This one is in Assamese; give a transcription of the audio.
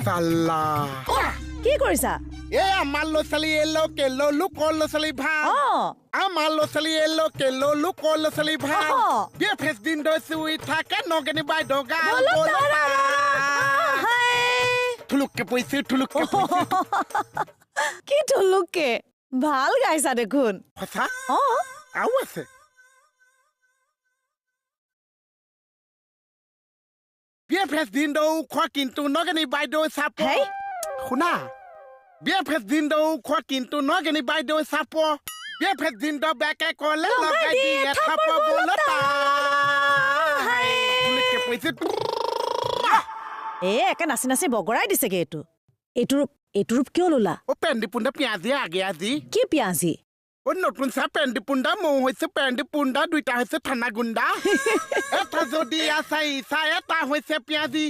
চালা কি কৰিছা এ আমাৰ ল'ৰা-ছোৱালী এলো কেলো লোকৰ ল'ৰা-ছোৱালী ভাল আমাৰ ল'ৰা-ছোৱালী এলো কেলো লোকৰ ল'ৰা-ছোৱালী ভাল বিয়ে ফেচ দিন দৈচুই থাকে নগেনি বাইদেউ গাল থুলুককে পইছে থুলুককে পইছে কি থুলুককে ভাল গাইছা দেখোন সঁচা আৰু আছে বিয়ে ফেচ দিন দৌ খোৱা কিন্তু নগেনি বাইদেউ চাপ শুনা বিয়ে ফেচ দিন দৌ খোৱা কিন্তু নগেনি বাইদেউ চাপ বিয়ে ফেচ দিন দৌ বেকে ক'লে লগাই দিয়ে থাপ বলতা থুলুককে পইছে একে নাচি নাচি বগৰাই দিছেগে এইটো ৰূপ কিয় ললা ও পেন্দি পুন্দা পিয়াজি আগে আজি কি পিয়াজি ও নতুন চা পেন্দি পুন্দা মৌ হৈছে পেন্দি পুন্দা দুইটা হৈছে থানা গুণ্ডা এটা যদি আছাই এটা হৈছে পিয়াজি